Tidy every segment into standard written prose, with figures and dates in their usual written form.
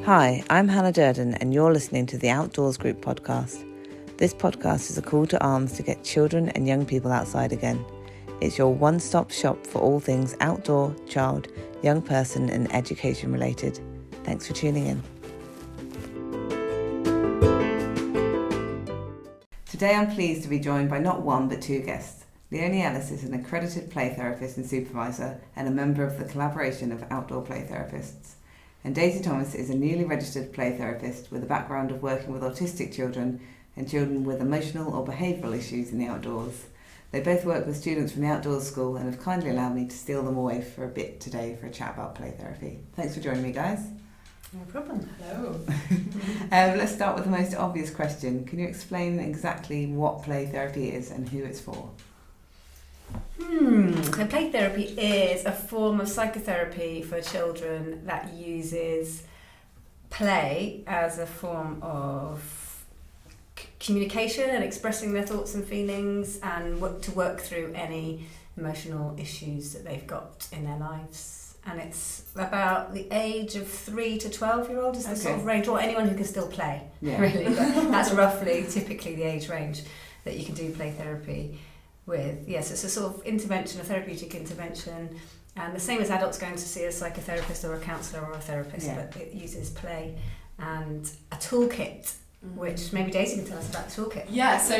Hi, I'm Hannah Durden and you're listening to the Outdoors Group podcast. This podcast is a call to arms to get children and young people outside again. It's your one-stop shop for all things outdoor, child, young person and education related. Thanks for tuning in. Today I'm pleased to be joined by not one but two guests. Leone Ellis is an accredited play therapist and supervisor and a member of the collaboration of outdoor play therapists. And Daisy Thomas is a newly registered play therapist with a background of working with autistic children and children with emotional or behavioural issues in the outdoors. They both work with students from the outdoors school and have kindly allowed me to steal them away for a bit today for a chat about play therapy. Thanks for joining me, guys. No problem. Hello. Let's start with the most obvious question. Can you explain exactly what play therapy is and who it's for? So play therapy is a form of psychotherapy for children that uses play as a form of communication and expressing their thoughts and feelings and to work through any emotional issues that they've got in their lives. And it's about the age of 3 to 12-year-old is the sort of range, or anyone who can still play, really. That's roughly, typically the age range that you can do play therapy with. Yes, it's a sort of intervention, a therapeutic intervention, and the same as adults going to see a psychotherapist or a counsellor or a therapist, but it uses play and a toolkit, which maybe Daisy can tell us about the toolkit. Yeah, so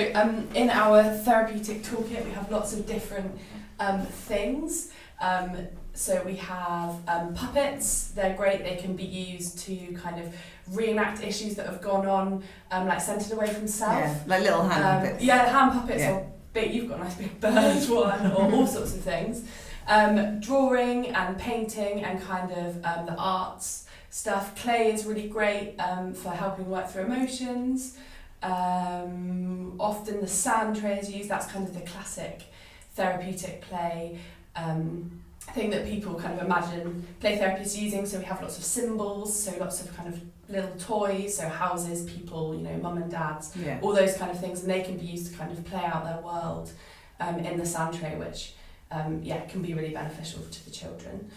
in our therapeutic toolkit we have lots of different things. So we have puppets. They're great. They can be used to kind of reenact issues that have gone on, like centred away from self. Yeah, like little hand puppets. Yeah, hand puppets, or big. You've got a nice big bird one, or all sorts of things. Drawing and painting and kind of the arts stuff. Play is really great for helping work through emotions. Often the sand tray is used. That's kind of the classic therapeutic play thing that people kind of imagine play therapists using. So we have lots of symbols, so lots of kind of little toys, so houses, people, mum and dads, all those kind of things, and they can be used to kind of play out their world in the sand tray, which can be really beneficial to the children.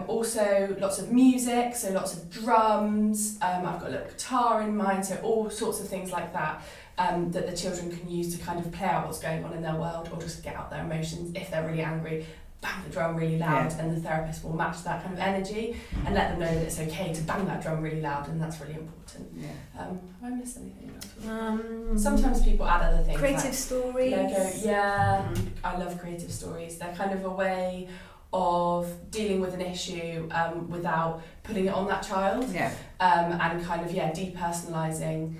Also lots of music, so lots of drums, I've got a little guitar in mind, so all sorts of things like that that the children can use to kind of play out what's going on in their world, or just get out their emotions. If they're really angry, bang the drum really loud, and the therapist will match that kind of energy and let them know that it's okay to bang that drum really loud, and that's really important. Have I missed anything else? Sometimes people add other things. Creative like stories. Lego, I love creative stories. They're kind of a way of dealing with an issue without putting it on that child, and kind of depersonalising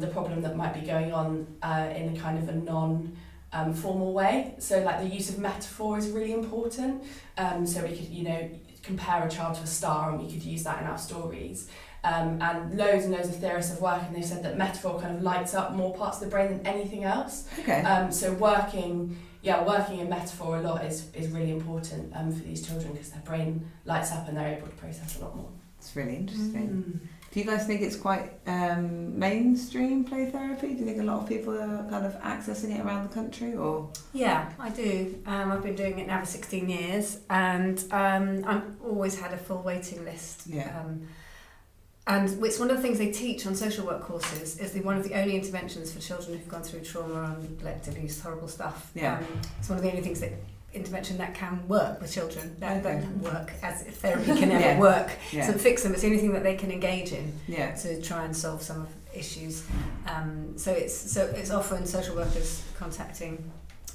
the problem that might be going on in a kind of a non-formal way. So like the use of metaphor is really important. So we could, compare a child to a star, and we could use that in our stories. And loads and loads of theorists have worked, and they've said that metaphor kind of lights up more parts of the brain than anything else. So working in metaphor a lot is really important for these children, because their brain lights up and they're able to process a lot more. It's really interesting. Do you guys think it's quite mainstream play therapy? Do you think a lot of people are kind of accessing it around the country, or? Yeah, I do. I've been doing it now for 16 years, and I've always had a full waiting list. And it's one of the things they teach on social work courses, is one of the only interventions for children who've gone through trauma and neglect, abuse, horrible stuff. It's one of the only things intervention that can work with children, that can work as if therapy can ever work. So fix them, it's the only thing that they can engage in to try and solve some of the issues. So it's often social workers contacting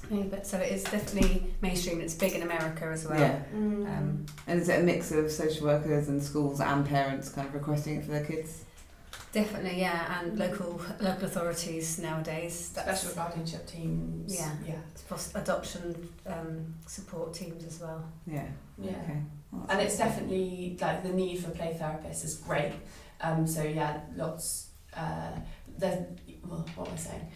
me, but so it is definitely mainstream. It's big in America as well. And is it a mix of social workers and schools and parents kind of requesting it for their kids? Definitely, and local authorities nowadays. Special guardianship teams. Adoption support teams as well. Okay. And it's definitely like the need for play therapists is great. Lots. What am I saying?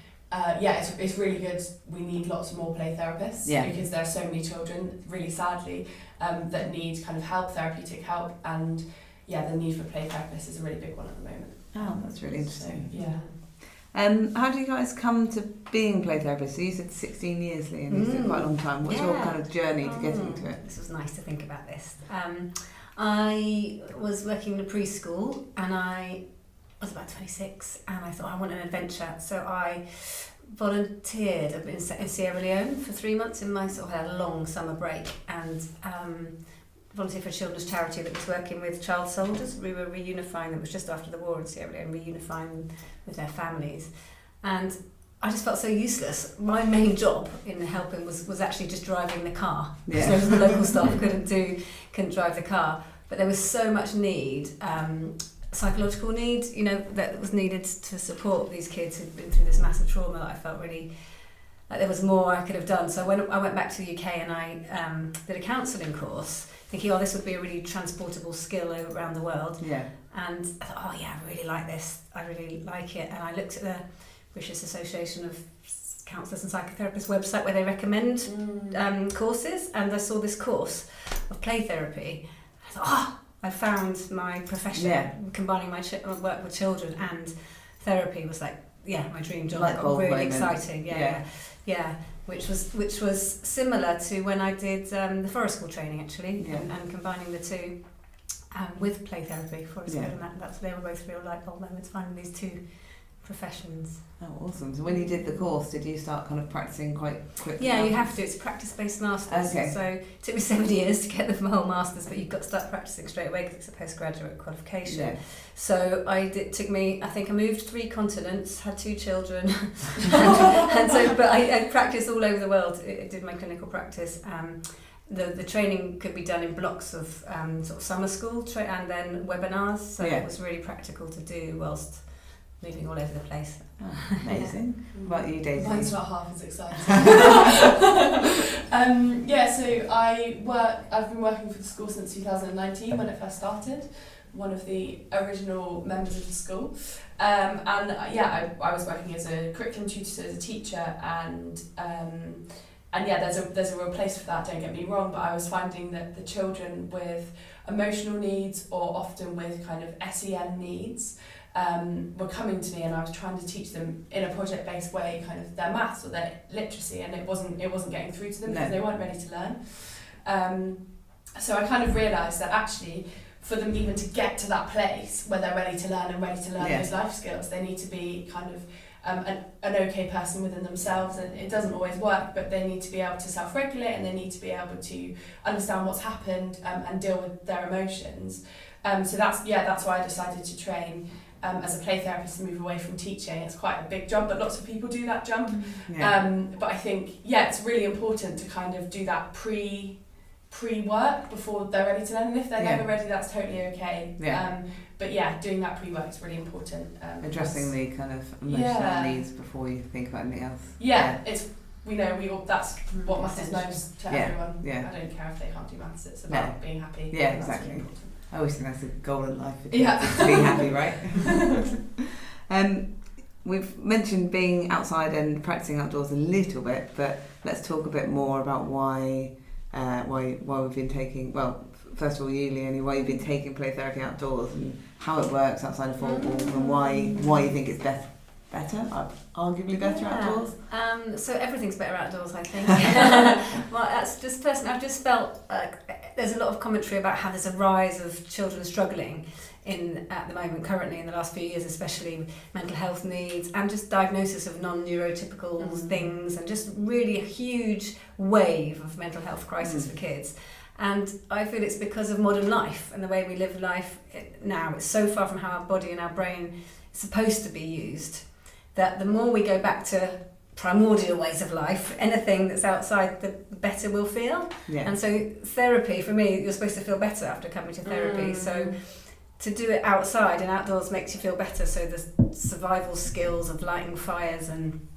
It's really good. We need lots more play therapists because there are so many children, really sadly, that need kind of help, therapeutic help, and the need for play therapists is a really big one at the moment. Oh, that's really interesting. How do you guys come to being play therapists? So you said 16 years, Lee, and you said quite a long time. What's your kind of journey to getting to it? This was nice to think about this. I was working in a preschool, and I was about 26, and I thought I want an adventure. So I volunteered in Sierra Leone for 3 months in my sort of had a long summer break, and volunteered for a children's charity that was working with child soldiers. We were reunifying them. It was just after the war in Sierra Leone, reunifying them with their families. And I just felt so useless. My main job in helping was actually just driving the car. Yeah. So the local staff couldn't drive the car. But there was so much need, psychological need, that was needed to support these kids who'd been through this massive trauma, that I felt really like there was more I could have done. So I went back to the UK, and I did a counselling course, thinking, this would be a really transportable skill around the world. Yeah. And I thought, I really like this. I really like it. And I looked at the British Association of Counsellors and Psychotherapists website where they recommend courses, and I saw this course of play therapy. I thought, I found my profession, combining my work with children and therapy was like, my dream job. Like really moment. Exciting. Yeah. Which was similar to when I did the forest school training, actually, and combining the two with play therapy. Forest school, and they were both real light bulb moments, finding these two professions. Oh, awesome. So when you did the course, did you start kind of practicing quite quickly? Yeah, you have to. It's a practice-based masters. Okay. So it took me 7 years to get the whole masters, but you've got to start practicing straight away because it's a postgraduate qualification. Yeah. So I moved 3 continents, had 2 children, but I practiced all over the world. I did my clinical practice. The training could be done in blocks of sort of summer school and then webinars. So it was really practical to do whilst moving all over the place. Oh, amazing. What about you, Daisy? Mine's not half as exciting. So I've been working for the school since 2019 when it first started. One of the original members of the school. I was working as a curriculum tutor, as a teacher, and there's a real place for that, don't get me wrong, but I was finding that the children with emotional needs, or often with kind of SEN needs, were coming to me, and I was trying to teach them in a project-based way kind of their maths or their literacy, and it wasn't getting through to them because they weren't ready to learn. So I kind of realised that actually for them even to get to that place where they're ready to learn those life skills, they need to be kind of an okay person within themselves, and it doesn't always work, but they need to be able to self-regulate, and they need to be able to understand what's happened and deal with their emotions. So that's why I decided to train as a play therapist and move away from teaching. It's quite a big jump, but lots of people do that jump. But I think it's really important to kind of do that pre-work before they're ready to learn, and if they're never ready, that's totally okay. But doing that pre-work is really important. Addressing the kind of emotional needs before you think about anything else. It's that's what matters most to everyone. I don't care if they can't do maths, it's about being happy. Exactly. I always think that's a goal in life, to be happy, right? We've mentioned being outside and practicing outdoors a little bit, but let's talk a bit more about why we've been taking, first of all, you, Leone, why you've been taking play therapy outdoors and how it works outside of four walls, and why you think it's better, arguably better outdoors. So everything's better outdoors, I think. That's just personally. I've just felt there's a lot of commentary about how there's a rise of children struggling at the moment, currently in the last few years, especially mental health needs and just diagnosis of non-neurotypical things, and just really a huge wave of mental health crisis for kids. And I feel it's because of modern life and the way we live life now. It's so far from how our body and our brain is supposed to be used, that the more we go back to primordial ways of life, anything that's outside, the better we'll feel. And so therapy, for me, you're supposed to feel better after coming to therapy. So to do it outside and outdoors makes you feel better. So the survival skills of lighting fires and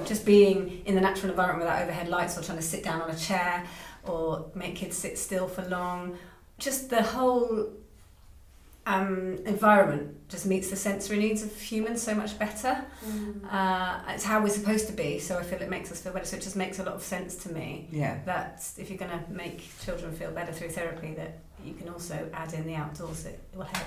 just being in the natural environment without overhead lights, or trying to sit down on a chair or make kids sit still for long. Just the whole environment just meets the sensory needs of humans so much better. It's how we're supposed to be, so I feel it makes us feel better. So it just makes a lot of sense to me that if you're going to make children feel better through therapy, that you can also add in the outdoors. It will help.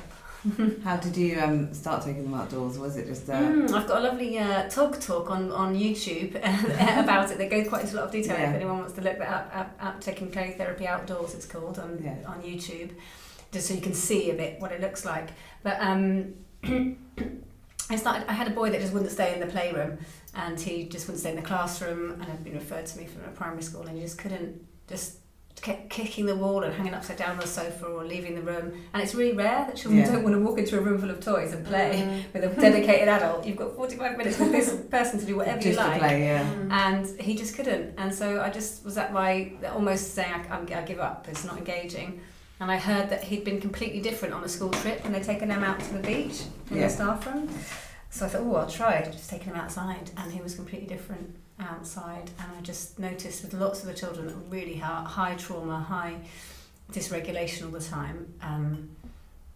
How did you start taking them outdoors? Was it just I've got a lovely talk on YouTube about it. They go quite into a lot of detail. If anyone wants to look that up, taking play therapy outdoors, it's called on YouTube, just so you can see a bit what it looks like. But I had a boy that just wouldn't stay in the playroom, and he just wouldn't stay in the classroom, and had been referred to me from a primary school, and he just kept kicking the wall and hanging upside down on the sofa or leaving the room. And it's really rare that children don't want to walk into a room full of toys and play with a dedicated adult. You've got 45 minutes with this person to do whatever you like. Play, and he just couldn't. And so I just was at my almost saying I give up, it's not engaging. And I heard that he'd been completely different on a school trip when they'd taken him out to the beach in the staff room. So I thought, I'll try just taking him outside, and he was completely different outside. And I just noticed with lots of the children really high trauma, high dysregulation all the time,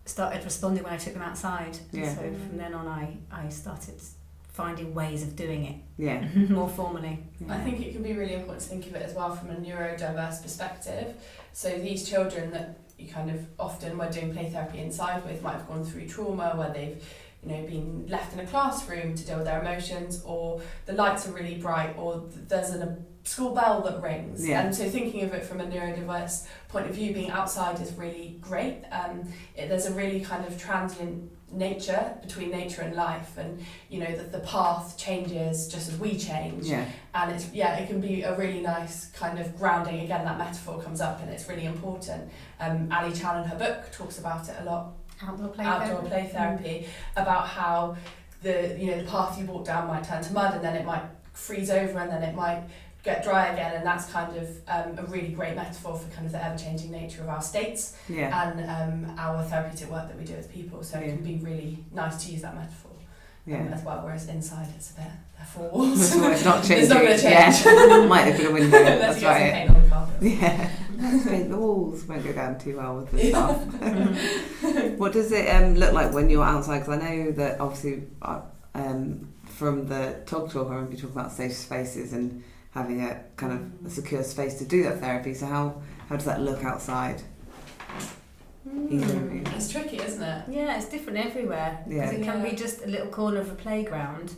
started responding when I took them outside. And so from then on I started finding ways of doing it more formally. I think it can be really important to think of it as well from a neurodiverse perspective. So these children that you kind of often were doing play therapy inside with might have gone through trauma where they've been left in a classroom to deal with their emotions, or the lights are really bright, or there's a school bell that rings. And so thinking of it from a neurodiverse point of view, being outside is really great. There's a really kind of transient nature between nature and life, and that the path changes just as we change. And it can be a really nice kind of grounding. Again, that metaphor comes up, and it's really important. Ali Chan in her book talks about it a lot. Outdoor play therapy, about how the path you walk down might turn to mud, and then it might freeze over, and then it might get dry again, and that's kind of a really great metaphor for kind of the ever-changing nature of our states and our therapeutic work that we do with people. So it can be really nice to use that metaphor as well, whereas inside it's a bit, they're four walls. It's not changing. It's not going to change. Might open a window. Unless you get some paint on the carpet. The walls won't go down too well with the stuff. What does it look like when you're outside? Because I know that obviously from the talk, I remember you talking about safe spaces and having a kind of a secure space to do that therapy. So how does that look outside? It's tricky, isn't it? Yeah, it's different everywhere. Because it can be just a little corner of a playground,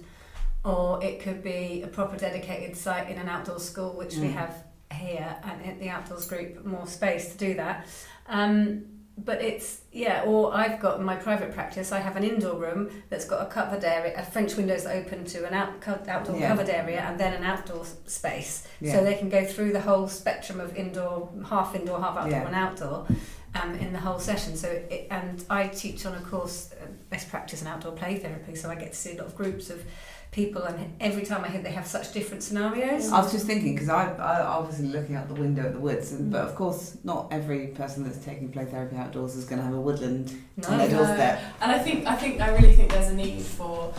or it could be a proper dedicated site in an outdoor school, which we have here, and at the outdoors group more space to do that. But it's, or I've got in my private practice, I have an indoor room that's got a covered area, a French windows that open to an outdoor covered area, and then an outdoor space. So they can go through the whole spectrum of indoor, half outdoor and outdoor in the whole session. And I teach on a course, best practice in outdoor play therapy, so I get to see a lot of groups of people, and every time I hear they have such different scenarios. I was just thinking, because I obviously looking out the window at the woods, but of course not every person that's taking play therapy outdoors is going to have a woodland on their doorstep. And I really think there's a need for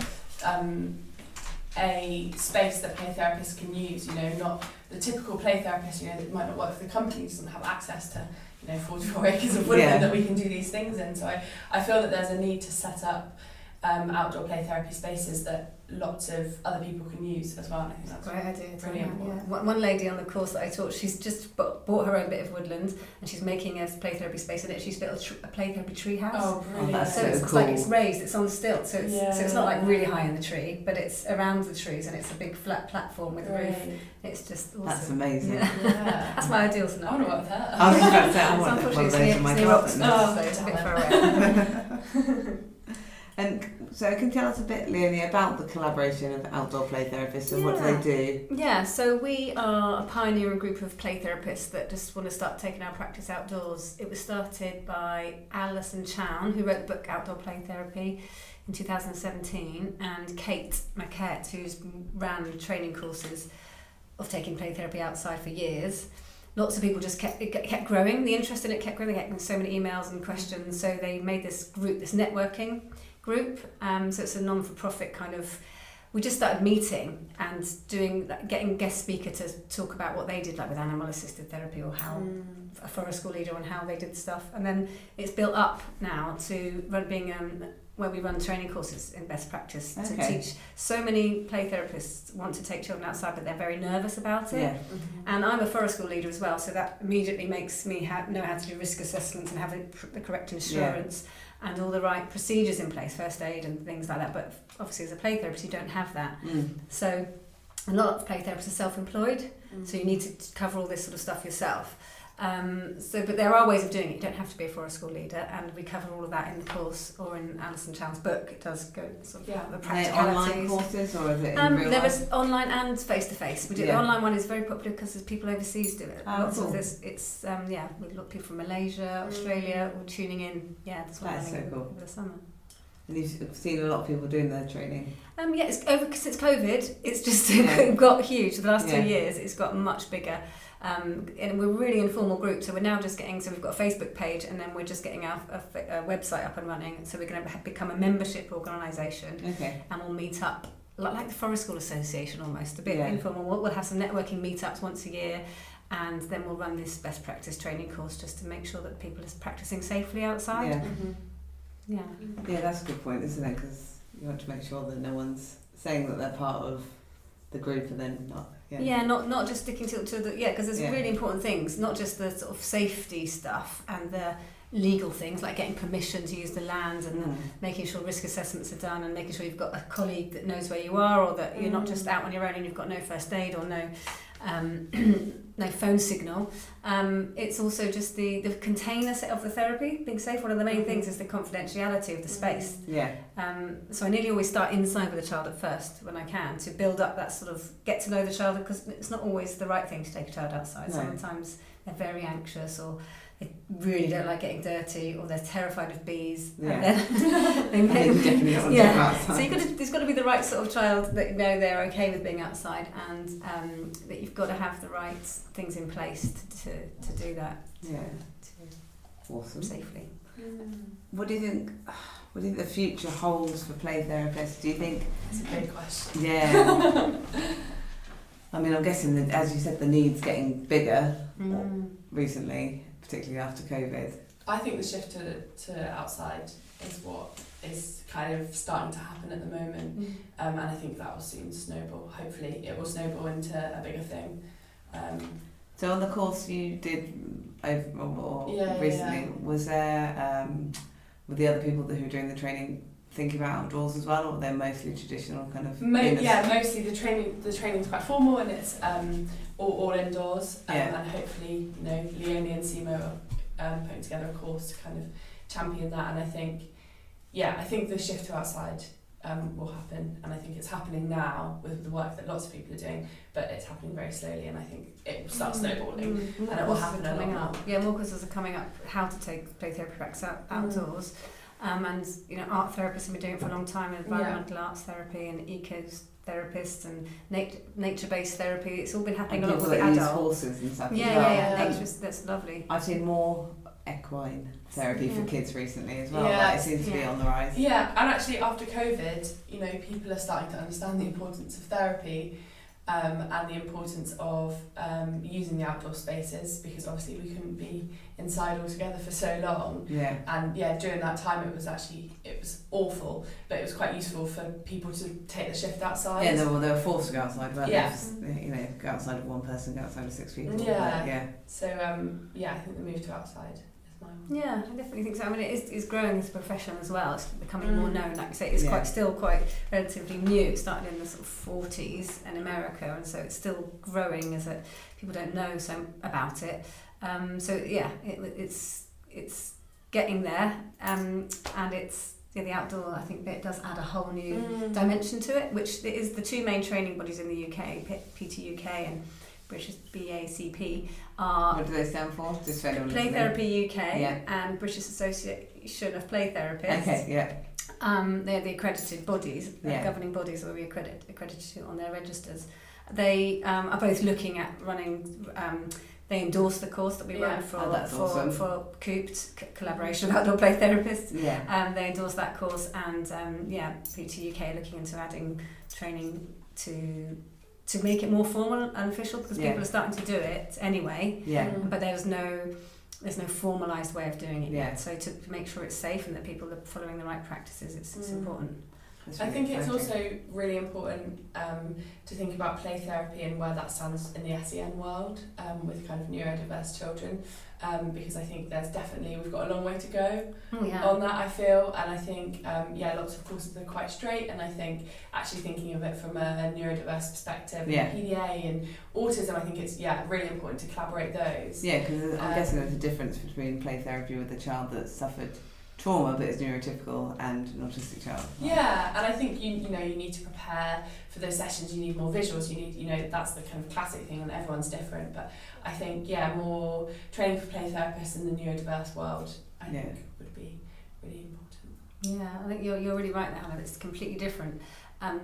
a space that play therapists can use. Not the typical play therapist. That might not work for the company, doesn't have access to 44 acres of woodland that we can do these things in. So I feel that there's a need to set up outdoor play therapy spaces that lots of other people can use as well. And I think that's a great idea. Brilliant. One lady on the course that I taught, she's just bought her own bit of woodland, and she's making a play therapy space in it. She's built a play therapy tree house. Oh, brilliant! That's so it's cool. like it's raised, it's on stilts, so it's not like really high in the tree, but it's around the trees, and it's a big flat platform with a roof. It's just awesome. That's amazing. That's my ideal scenario. I want to work with her. I was about to say, I want one of those in my garden. garden. So it's a bit far away. And so can you tell us a bit, Leone, about the collaboration of outdoor play therapists and what do they do? Yeah, so we are a pioneering group of play therapists that just want to start taking our practice outdoors. It was started by Ellis and Chan, who wrote the book Outdoor Play Therapy in 2017, and Kate Maquette, who's ran training courses of taking play therapy outside for years. Lots of people just kept growing. The interest in it kept growing. They getting so many emails and questions, so they made this group, this networking group. So it's a non-for-profit kind of. We just started meeting and getting guest speaker to talk about what they did, like with animal-assisted therapy, or how a forest school leader on how they did stuff, and then it's built up now to being where we run training courses in best practice to teach. So many play therapists want to take children outside, but they're very nervous about it. Yeah. And I'm a forest school leader as well, so that immediately makes me know how to do risk assessments and have the correct insurance and all the right procedures in place, first aid and things like that. But obviously as a play therapist, you don't have that. So a lot of play therapists are self-employed, so you need to cover all this sort of stuff yourself. But there are ways of doing it. You don't have to be a forest school leader, and we cover all of that in the course or in Alison Chow's book. It does go sort of the practicalities. Online courses, or is it in real there life? is online and face to face. We do the online one is very popular because there's people overseas do it. Lots of this. It's we've got people from Malaysia, Australia, all tuning in. Yeah, that's what That's so cool. over the summer. And you've seen a lot of people doing their training. It's over since COVID. It's just got huge. The last 2 years, it's got much bigger. And we're really informal group, so we're now just getting. So we've got a Facebook page, and then we're just getting our website up and running. So we're going to become a membership organisation, and we'll meet up like the Forest School Association almost, a bit informal. We'll have some networking meetups once a year, and then we'll run this best practice training course just to make sure that people are practicing safely outside. Yeah, that's a good point, isn't it? Because you want to make sure that no one's saying that they're part of the group and then not. Not just sticking to the because there's really important things, not just the sort of safety stuff and the legal things like getting permission to use the land and making sure risk assessments are done and making sure you've got a colleague that knows where you are, or that you're not just out on your own and you've got no first aid or no phone signal. It's also just the container of the therapy being safe. One of the main things is the confidentiality of the space. So I nearly always start inside with a child at first when I can, to build up that sort of get to know the child, because it's not always the right thing to take a child outside. Sometimes they're very anxious, or they really don't like getting dirty, or they're terrified of bees. And then definitely not want to go outside. So there's got to be the right sort of child that they're okay with being outside, and that you've got to have the right things in place to do that. Awesome. Safely. What do you think? What do you think the future holds for play therapists? Do you think? That's a big question. Yeah. I mean, I'm guessing that, as you said, the need's getting bigger recently, particularly after COVID. I think the shift to outside is what is kind of starting to happen at the moment, and I think that will soon snowball. Hopefully it will snowball into a bigger thing. So on the course you did recently, was there, were the other people who were doing the training thinking about outdoors as well, or were they mostly traditional kind of? Mostly the training's quite formal, and it's all indoors, and hopefully Leone and Simo are putting together a course to kind of champion that. And I think the shift to outside will happen, and I think it's happening now with the work that lots of people are doing, but it's happening very slowly, and I think it will start snowballing, and it will happen a lot more. More courses are coming up, how to take play therapy practice outdoors. And art therapists have been doing it for a long time, environmental arts therapy and eco-therapists and nature-based therapy. It's all been happening a lot with the adults. Horses and stuff. That's lovely. I've seen more equine therapy for kids recently as well. It seems to be on the rise. Yeah, and actually after COVID, people are starting to understand the importance of therapy. And the importance of using the outdoor spaces, because obviously we couldn't be inside all together for so long. And during that time it was awful, but it was quite useful for people to take the shift outside. They were forced to go outside, weren't they? Go outside with one person, go outside with 6 people. So I think the move to outside is mine. I definitely think so. I mean, it is growing as a profession as well. It's becoming more known. Like I say, it's still quite relatively new. It started in the sort of 40s in America, and so it's still growing as people don't know so about it. It's getting there, and it's the outdoor. I think it does add a whole new dimension to it, which is the two main training bodies in the UK, PT UK and British BACP, are what do they stand for? Just Play Therapy UK and British Association of Play Therapists. They're the accredited bodies, governing bodies where we accredited on their registers. They are both looking at running. They endorse the course that we run for COOPed, Collaboration of Outdoor Play Therapists. They endorse that course, and PT UK looking into adding training to to make it more formal and official, because people are starting to do it anyway. But there's no formalised way of doing it yet. So to make sure it's safe and that people are following the right practices, it's important. I think it's also really important to think about play therapy and where that stands in the SEN world with kind of neurodiverse children, because I think we've got a long way to go on that, I feel, and I think lots of courses are quite straight, and I think actually thinking of it from a neurodiverse perspective, PDA and autism, I think it's really important to collaborate those. Yeah, because I'm guessing there's a difference between play therapy with a child that's suffered trauma but is neurotypical and an autistic child. Yeah, and I think you need to prepare for those sessions. You need more visuals. You need that's the kind of classic thing, and everyone's different. But I think more training for play therapists in the neurodiverse world I think would be really important. Yeah, I think you're really right there, Hannah. It's completely different,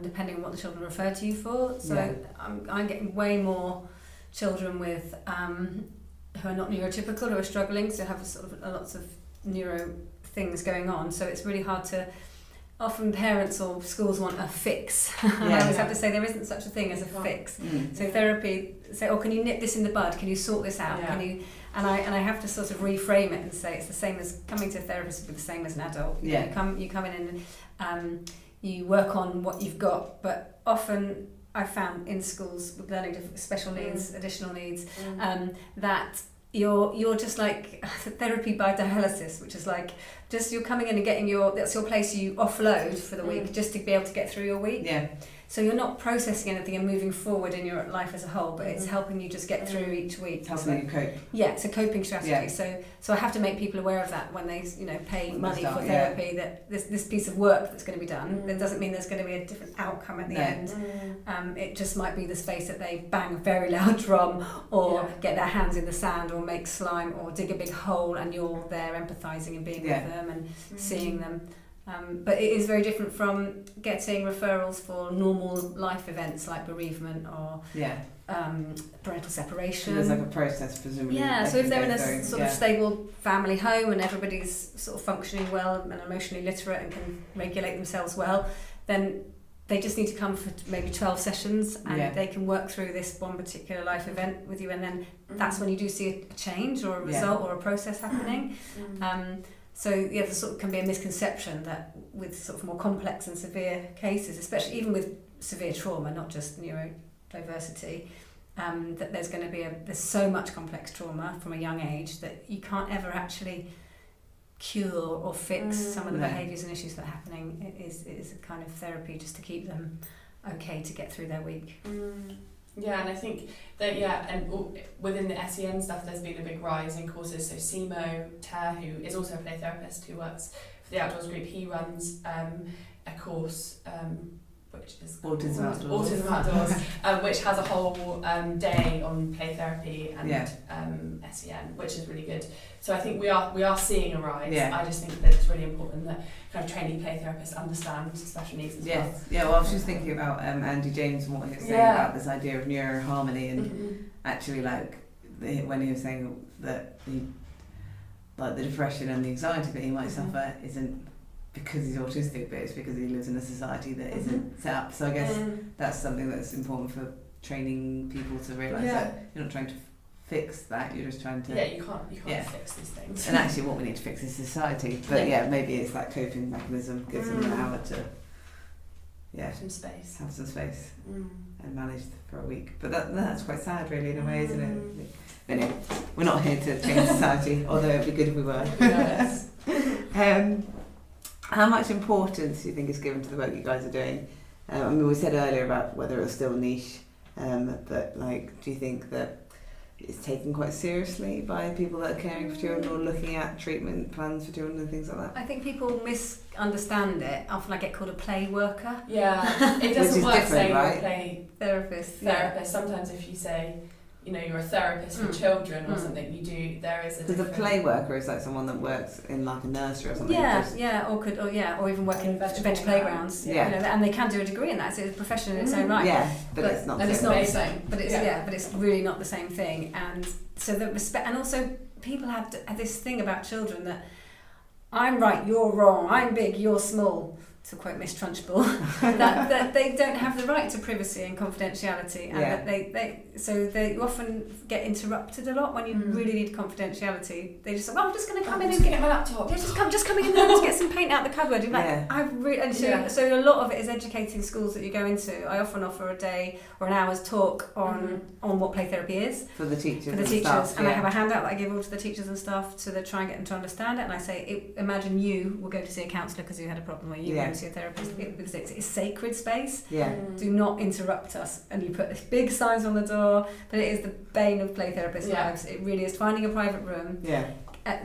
depending on what the children refer to you for. So I'm getting way more children with who are not neurotypical, who are struggling, so have sort of lots of neuro things going on, so it's really hard to. Often parents or schools want a fix. I always have to say there isn't such a thing as a fix. So therapy say, can you nip this in the bud? Can you sort this out? Can you? And I have to sort of reframe it and say it's the same as coming to a therapist would be the same as an adult. You come in and you work on what you've got, but often I found in schools with learning special needs, additional needs, that you're just like therapy by dialysis, which is like just you're coming in and getting that's your place you offload for the week just to be able to get through your week. So you're not processing anything and moving forward in your life as a whole, but it's helping you just get through each week. It's helping you cope. Yeah, it's a coping strategy. So I have to make people aware of that when they pay money for therapy, that this piece of work that's going to be done, that doesn't mean there's going to be a different outcome at the end. It just might be the space that they bang a very loud drum or get their hands in the sand or make slime or dig a big hole, and you're there empathising and being with them and seeing them. But it is very different from getting referrals for normal life events like bereavement or parental separation. There's like a process, presumably. So if they're in a sort of stable family home and everybody's sort of functioning well and emotionally literate and can regulate themselves well, then they just need to come for maybe 12 sessions and they can work through this one particular life event with you, and then that's when you do see a change or a result or a process happening. So there sort of can be a misconception that with sort of more complex and severe cases, especially even with severe trauma, not just neurodiversity, that there's going to be there's so much complex trauma from a young age that you can't ever actually cure or fix some of the behaviours and issues that are happening. It is a kind of therapy just to keep them okay to get through their week. Yeah, and I think that, and within the SEN stuff, there's been a big rise in courses. So Simo Ter, who is also a play therapist who works for the Outdoors Group, he runs a course which is Autism Outdoors, which has a whole day on play therapy and SEN, which is really good. So I think we are seeing a rise. I just think that it's really important that kind of trainee play therapists understand special needs as well. Well, I was just thinking about Andy James and what he was saying about this idea of neuroharmony, and actually when he was saying that the depression and the anxiety that he might suffer isn't because he's autistic, but it's because he lives in a society that isn't set up. So I guess that's something that's important for training people to realise that you're not trying to fix that, you're just trying to... you can't fix these things. And actually what we need to fix is society. But maybe it's that coping mechanism, gives them an hour to have some space and manage for a week. But that's quite sad really in a way, isn't it? Anyway, we're not here to change society, although it'd be good if we were. Yes. How much importance do you think is given to the work you guys are doing? I mean, we said earlier about whether it's still niche, but do you think that it's taken quite seriously by people that are caring for children or looking at treatment plans for children and things like that? I think people misunderstand it. Often I get called a play worker. Yeah, it doesn't work saying you're a play therapist. Sometimes if you say, you're a therapist for children or something, there is a... So the play worker is like someone that works in like a nursery or something? Or even work in venture playgrounds. And they can do a degree in that, so it's a profession in its own right. Yeah, but it's not the same. But it's really not the same thing. And so the respect, and also people have this thing about children that I'm right, you're wrong, I'm big, you're small. to quote Miss Trunchbull, that they don't have the right to privacy and confidentiality, and that they often get interrupted a lot when you really need confidentiality. They just say, "Well, I'm just going to come in and get my laptop. Yeah, just coming in there to get some paint out the cupboard." So a lot of it is educating schools that you go into. I often offer a day or an hour's talk on what play therapy is for the teachers. Staff, and I have a handout that I give all to the teachers and staff to try and get them to understand it. And I say, imagine you will go to see a counsellor because you had a problem, or you go to see a therapist, because it's sacred space. Do not interrupt us. And you put big signs on the door, but it is the bane of play therapists' lives. It really is. Finding a private room.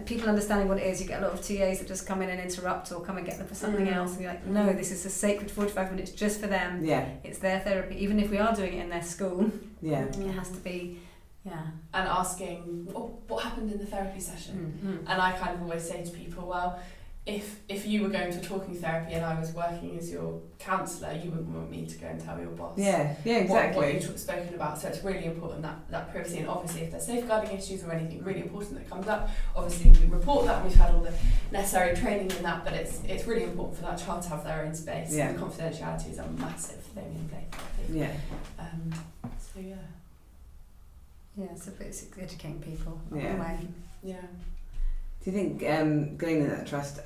People understanding what it is. You get a lot of TAs that just come in and interrupt or come and get them for something else, and you're like, no, this is a sacred 45 minutes just for them. It's their therapy. Even if we are doing it in their school, it has to be. And asking what happened in the therapy session. And I kind of always say to people, well, if you were going to talking therapy and I was working as your counsellor, you wouldn't want me to go and tell your boss exactly what you've spoken about. So it's really important that privacy, and obviously if there's safeguarding issues or anything really important that comes up, obviously we report that, and we've had all the necessary training in that, but it's really important for that child to have their own space, and confidentiality is a massive thing in play therapy. So it's educating people on the way. Do you think getting that trust,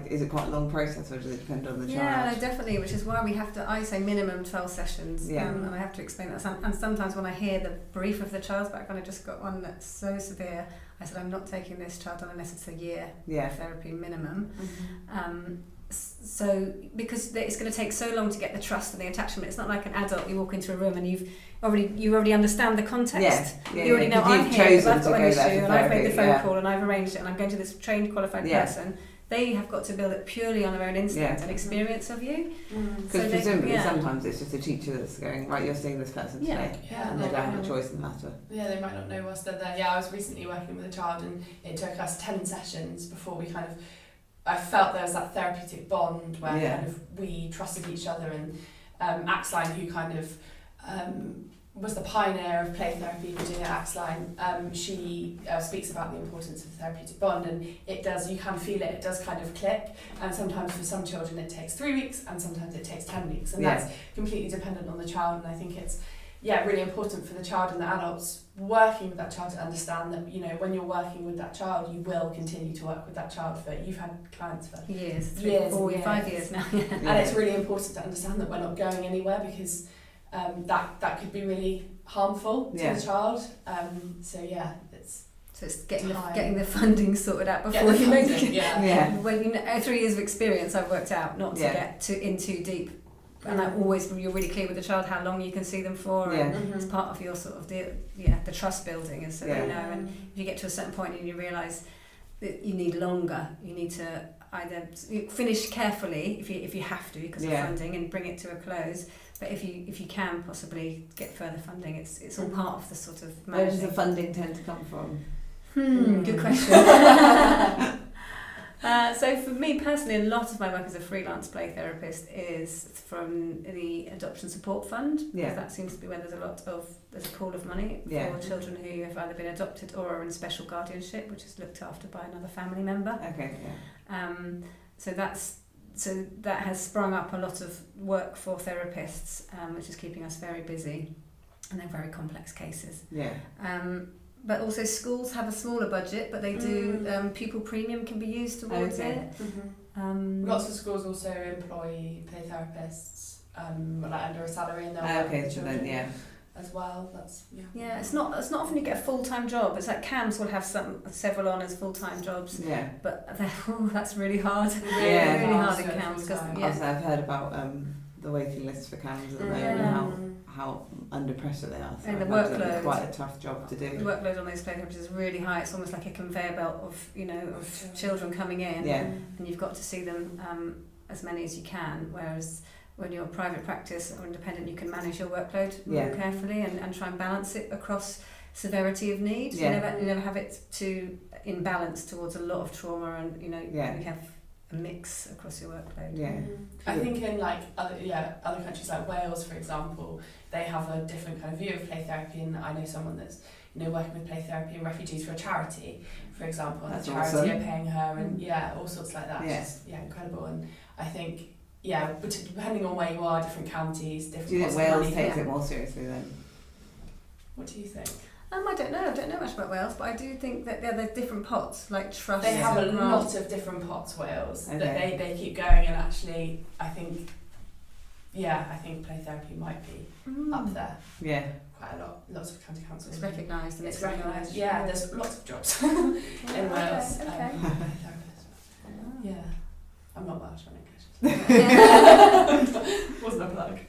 is it quite a long process, or does it depend on the child? Yeah, no, definitely, which is why we have to, I say minimum 12 sessions, and I have to explain that. And sometimes when I hear the brief of the child's background, I just got one that's so severe, I said, I'm not taking this child on unless it's a year of therapy minimum. So because it's going to take so long to get the trust and the attachment. It's not like an adult, you walk into a room and you already understand the context. You already know I'm here, I've got an issue, and I've made the phone call and I've arranged it, and I'm going to this trained qualified person. They have got to build it purely on their own instinct and experience of you. Because presumably sometimes it's just a teacher that's going, right, you're seeing this person today, and they don't have a choice in the matter. They might not know whilst they're there. I was recently working with a child, and it took us 10 sessions before we I felt there was that therapeutic bond where kind of we trusted each other, and Axline, who kind of was the pioneer of play therapy, Virginia Axline, she speaks about the importance of the therapeutic bond, and you can feel it does kind of click, and sometimes for some children it takes 3 weeks, and sometimes it takes 10 weeks, and that's completely dependent on the child. And I think it's really important for the child and the adults working with that child to understand that, when you're working with that child, you will continue to work with that child you've had clients for years, 3, 4, 5 years now. And it's really important to understand that we're not going anywhere, because that could be really harmful to the child. So it's getting the funding sorted out before you make it. When 3 years of experience, I've worked out not to get in too deep. And you're really clear with the child how long you can see them for, and it's part of your sort of the trust building, and so they know. And if you get to a certain point and you realise that you need longer, you need to either finish carefully if you have to because of funding, and bring it to a close. But if you can possibly get further funding, it's all part of the sort of managing. Where does the funding tend to come from? Good question. So for me personally, a lot of my work as a freelance play therapist is from the Adoption Support Fund, because that seems to be where there's a pool of money for children who have either been adopted or are in special guardianship, which is looked after by another family member. So that has sprung up a lot of work for therapists, which is keeping us very busy, and they're very complex cases. But also schools have a smaller budget, but they do pupil premium can be used towards it. Lots of schools also employ play therapists under a salary, and they'll work with children as well. It's not often you get a full-time job. It's like CAMS will have several on as full-time jobs. But that's really hard. Really hard in CAMS. I've heard about the waiting list for CAMS at the moment, and how under pressure they are. So and the workload. It's quite a tough job to do. The workload on those play therapists is really high. It's almost like a conveyor belt of children coming in, and you've got to see them as many as you can. Whereas when you're private practice or independent, you can manage your workload more carefully and try and balance it across severity of need. You never have it in balance towards a lot of trauma, and you have a mix across your workload. I think in other countries like Wales, for example, they have a different kind of view of play therapy, and I know someone that's working with play therapy and refugees for a charity, for example, and the charity are paying her, and all sorts like that. It's just incredible. And I think depending on where you are, different counties, different. Do you think pots of Wales money. takes it more seriously then? What do you think? I don't know much about Wales, but I do think that there's different pots, like trust. They have a and lot of different pots, Wales, Okay. that they keep going, and actually, I think play therapy might be up there Yeah. quite a lot. Lots of county councils. It's recognised. It's recognised. Yeah, there's lots of jobs in Wales. Okay. Play therapists. Yeah, I'm not Welsh, I'm English. Wasn't a plug.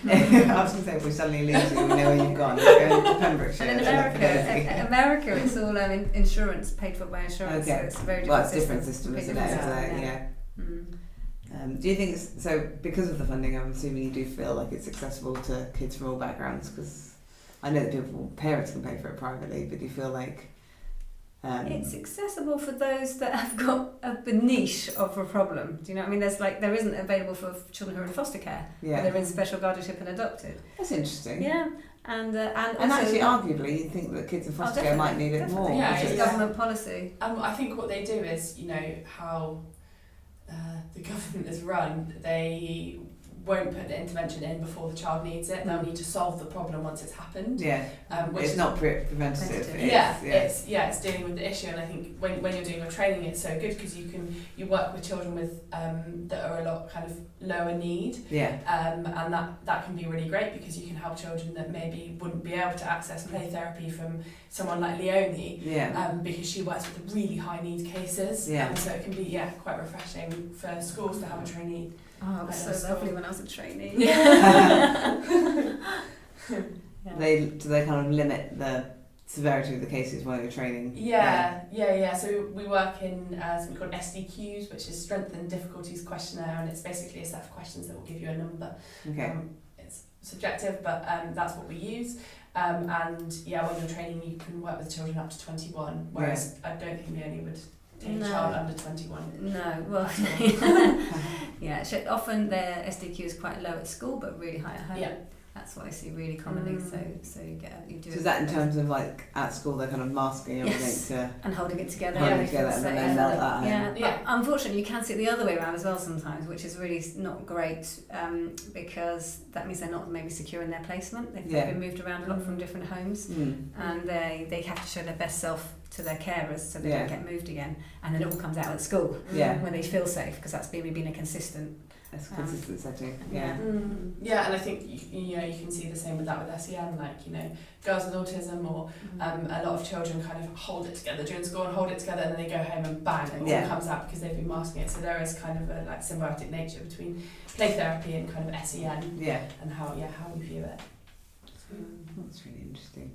I was going to say, if we suddenly lose you, we know where you've gone. You're going to Pembrokeshire. And in America, it's all insurance, paid for by insurance. Okay. So it's a very different Well, it's system. different system, isn't it? Different So, system, yeah. Mm. Do you think it's, so because of the funding, I'm assuming you do feel like it's accessible to kids from all backgrounds? Because I know that parents can pay for it privately, but do you feel like it's accessible for those that have got a niche of a problem. Do you know what I mean? There isn't available for children who are in foster care. Yeah. They're in special guardianship and adopted. That's interesting. Yeah, and And actually, arguably, you'd think that kids in foster care might need it more. Yeah, it's yeah. government policy. I think what they do is, how the government is run, they won't put the intervention in before the child needs it. They'll need to solve the problem once it's happened. Yeah, Which it's not preventative. It's dealing with the issue, and I think when you're doing your training, it's so good because you work with children with that are a lot kind of lower need. Yeah. And that can be really great because you can help children that maybe wouldn't be able to access play therapy from someone like Leone. Yeah. Because she works with the really high need cases. Yeah. So it can be quite refreshing for schools to have a trainee. Oh, it was so lovely when I was a trainee. Yeah. Do they kind of limit the severity of the cases while you're training? Yeah. So we work in something called SDQs, which is Strength and Difficulties Questionnaire, and it's basically a set of questions that will give you a number. Okay. It's subjective, but that's what we use. And when you're training, you can work with children up to 21, whereas I don't think Leone would take a child under 21. No, well, often their SDQ is quite low at school, but really high at home. Yeah. That's what I see really commonly. So you do. So is that in terms of like at school they're kind of masking everything and holding it together. and then melt that. But unfortunately, you can see it the other way around as well sometimes, which is really not great because that means they're not maybe secure in their placement. They've been moved around a lot from different homes, and they have to show their best self to their carers so they don't get moved again, and then it all comes out at school when they feel safe because that's been a consistent. That's a consistent setting. Yeah, and I think you can see the same with that with SEN, girls with autism or a lot of children kind of hold it together during school and hold it together, and then they go home and bang, it all comes out because they've been masking it. So there is kind of a symbiotic nature between play therapy and kind of SEN and how we view it. That's really interesting.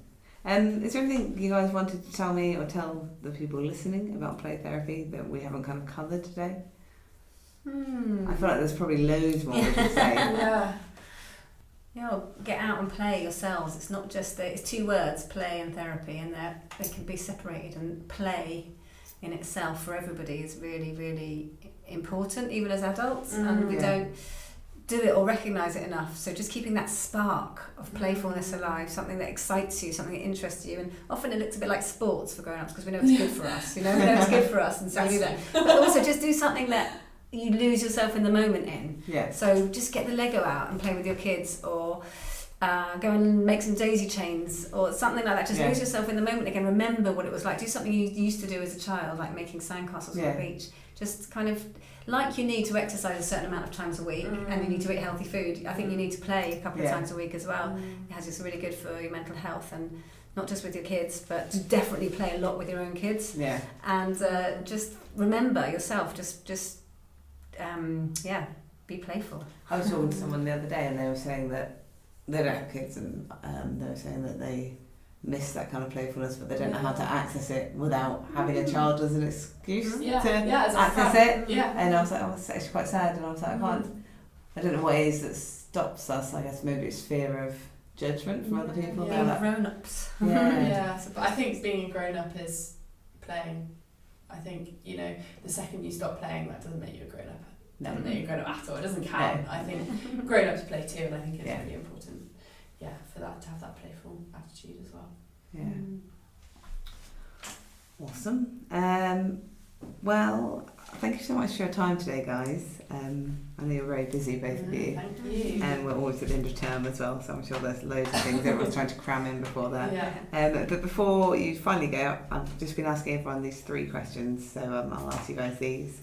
Is there anything you guys wanted to tell me or tell the people listening about play therapy that we haven't kind of covered today? I feel like there's probably loads more we could say. Get out and play yourselves. It's not just it's two words, play and therapy, and they can be separated. And play in itself for everybody is really, really important, even as adults. And we don't do it or recognise it enough. So just keeping that spark of playfulness alive, something that excites you, something that interests you. And often it looks a bit like sports for grown-ups because we know it's good for us. We know it's good for us, and so we do that. But also just do something that you lose yourself in the moment in. Yeah. So just get the Lego out and play with your kids, or go and make some daisy chains or something like that. Just lose yourself in the moment again. Remember what it was like. Do something you used to do as a child, like making sandcastles on the beach. Just kind of like you need to exercise a certain amount of times a week and you need to eat healthy food. I think you need to play a couple of times a week as well. It's really good for your mental health, and not just with your kids, but to definitely play a lot with your own kids. Yeah. And just remember yourself. Be playful. I was talking to someone the other day and they were saying that they don't have kids, and they were saying that they miss that kind of playfulness, but they don't know how to access it without having a child as an excuse to access it. Yeah. And I was like, it's actually quite sad. And I was like, I don't know what it is that stops us. I guess maybe it's fear of judgment from other people. Being grown-ups. But I think being a grown-up is playing. I think, the second you stop playing, that doesn't make you a grown-up. Doesn't make you a grown-up at all. It doesn't count. I think grown-ups play too, and I think it's really important, for that to have that playful attitude as well. Yeah. Awesome. Well, thank you so much for your time today, guys. I know you're very busy, both of you. Thank you. And we're always at the end of term as well, so I'm sure there's loads of things everyone's trying to cram in before that. Yeah. But before you finally go, I've just been asking everyone these 3 questions, so I'll ask you guys these.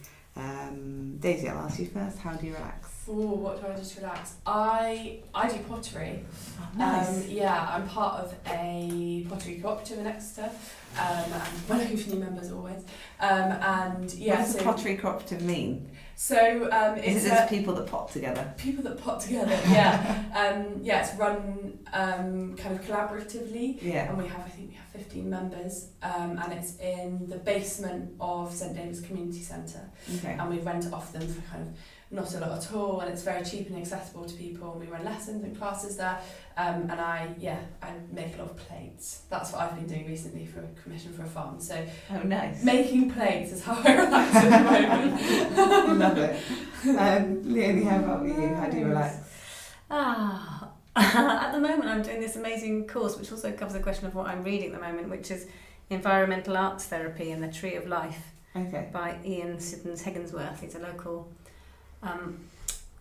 Daisy, I'll ask you first. How do you relax? Oh, what do I do to relax? I do pottery. Oh, nice. I'm part of a pottery cooperative in Exeter. And we're looking for new members always. What does the pottery cooperative mean? So is it just people that pot together? People that pot together, yeah. It's run kind of collaboratively. Yeah. And I think we have 15 members. And it's in the basement of St David's Community Centre. Okay. And we rent it off them for kind of not a lot at all, and it's very cheap and accessible to people, and we run lessons and classes there. And I make a lot of plates. That's what I've been doing recently for a commission for a farm. So nice. making plates is how I relax at the moment. Love it. Leone, how about you? How do you relax? At the moment I'm doing this amazing course which also covers the question of what I'm reading at the moment, which is Environmental Arts Therapy and the Tree of Life by Ian Siddons-Higginsworth. He's a local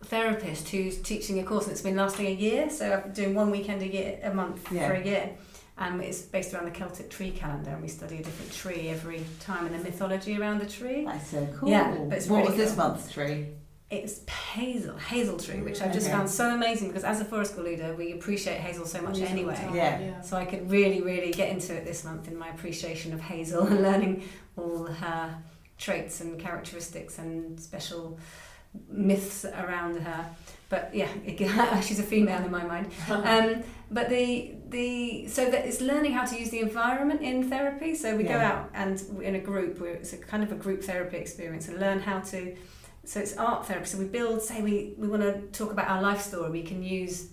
therapist who's teaching a course, and it's been lasting a year, so I've been doing 1 weekend a month for a year, and it's based around the Celtic tree calendar, and we study a different tree every time and the mythology around the tree. That's so cool. But it's what really was this month's tree? It's hazel tree, which I've just found so amazing, because as a forest school leader we appreciate hazel so much anyway. So I could really get into it this month in my appreciation of hazel and learning all her traits and characteristics and special myths around her. But she's a female in my mind. But so that it's learning how to use the environment in therapy. So we go out and in a group, it's a kind of a group therapy experience, and learn how to. So it's art therapy. So we build. Say we want to talk about our life story. We can use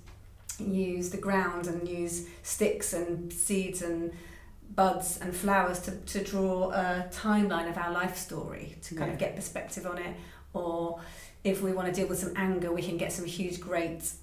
the ground and use sticks and seeds and buds and flowers to draw a timeline of our life story to kind of get perspective on it. Or if we want to deal with some anger, we can get some huge, great,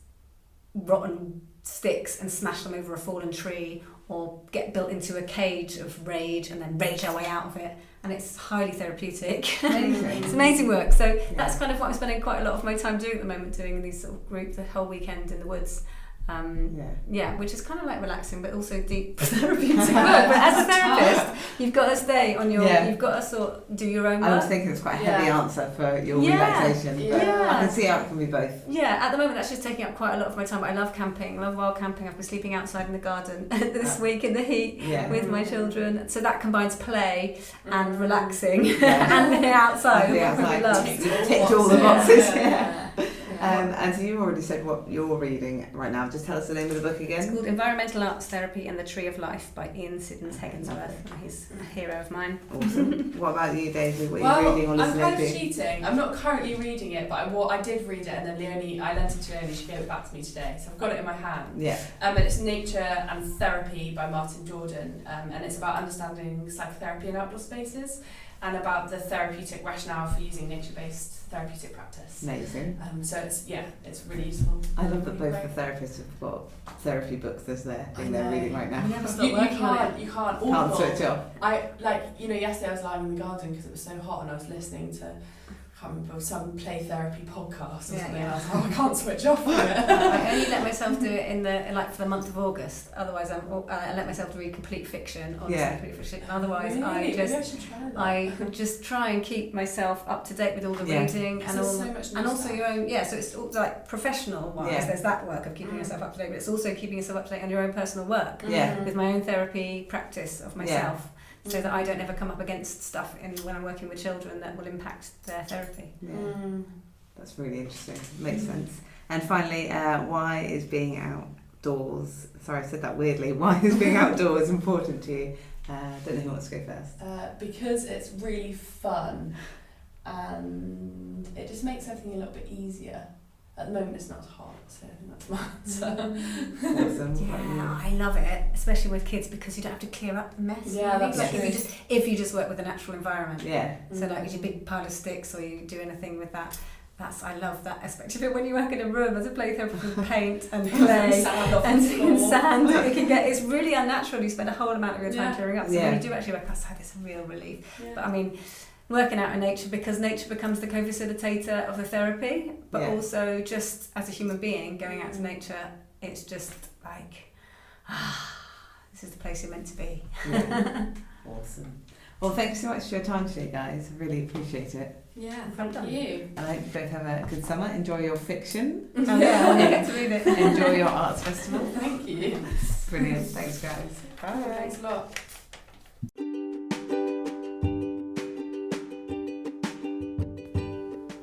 rotten sticks and smash them over a fallen tree, or get built into a cage of rage and then rage our way out of it. And it's highly therapeutic. It's amazing work. So that's kind of what I'm spending quite a lot of my time doing at the moment, doing these sort of groups the whole weekend in the woods. Which is kind of like relaxing, but also deep therapeutic work. But as a therapist, you've got to stay on your. You've got to do your own work. I was thinking it's quite a heavy answer for your relaxation, but I can see how it can be both. Yeah, at the moment that's just taking up quite a lot of my time. I love camping. I love wild camping. I've been sleeping outside in the garden this week in the heat with my children. So that combines play and relaxing and being outside. Ticked all the boxes. And so you've already said what you're reading right now. Just tell us the name of the book again. It's called Environmental Arts Therapy and the Tree of Life by Ian Siddons-Higginsworth. He's a hero of mine. Awesome. What about you, Daisy? What are you reading or listening to? I'm kind of cheating. I'm not currently reading it, but I did read it, and then I lent it to Leone. She gave it back to me today, so I've got it in my hand. And it's Nature and Therapy by Martin Jordan, and it's about understanding psychotherapy in outdoor spaces, and about the therapeutic rationale for using nature-based therapeutic practice. Amazing. So it's really useful. I love that both the therapists have got therapy books as their thing they're reading right now. You can't. Can't switch off. Yesterday I was lying in the garden because it was so hot, and I was listening to, I can't remember, some play therapy podcast or something, and I was like, I can't switch off from it. I only let myself do it for the month of August. Otherwise, I let myself read complete fiction. Complete fiction. Otherwise, I just try and keep myself up to date with all the reading and also your own. So it's all like professional wise. There's that work of keeping yourself up to date, but it's also keeping yourself up to date on your own personal work. With my own therapy practice of myself. So that I don't ever come up against stuff when I'm working with children that will impact their therapy. That's really interesting. Makes sense. And finally, why is being outdoors, sorry I said that weirdly, why is being outdoors important to you? Don't know who wants to go first. Because it's really fun, and it just makes everything a little bit easier. At the moment it's not hot, so that's my answer. Awesome. I love it, especially with kids, because you don't have to clear up the mess. That's true. If you just work with a natural environment. So with your big pile of sticks, or you do anything with that. I love that aspect of it. When you work in a room as a play therapist with paint and clay and sand, it's really unnatural. You spend a whole amount of your time clearing up. So when you do actually work outside, it's a real relief. But I mean, working out in nature, because nature becomes the co-facilitator of the therapy, but also just as a human being going out to nature, it's just like, this is the place you're meant to be. Yeah. Awesome. Well, thanks so much for your time today, guys. I really appreciate it. Yeah, Well thank done. you. And I hope you both have a good summer. Enjoy your fiction. Oh, yeah, I get to read it. Enjoy your arts festival. Thank you. Brilliant. Thanks, guys. Bye. Thanks a lot.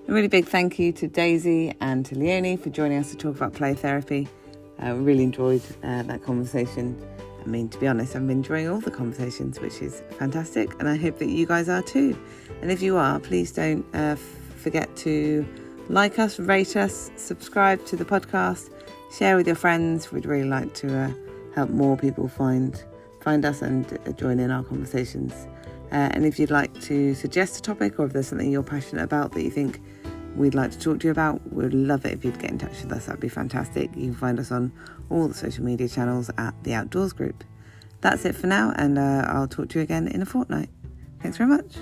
A really big thank you to Daisy and to Leone for joining us to talk about play therapy. I really enjoyed that conversation. I mean, to be honest, I've been enjoying all the conversations, which is fantastic, and I hope that you guys are too. And if you are, please don't forget to like us, rate us, subscribe to the podcast, share with your friends. We'd really like to help more people find us and join in our conversations. And if you'd like to suggest a topic, or if there's something you're passionate about that you think we'd like to talk to you about, we'd love it if you'd get in touch with us. That'd be fantastic. You can find us on all the social media channels at The Outdoors Group. That's it for now, and I'll talk to you again in a fortnight. Thanks very much.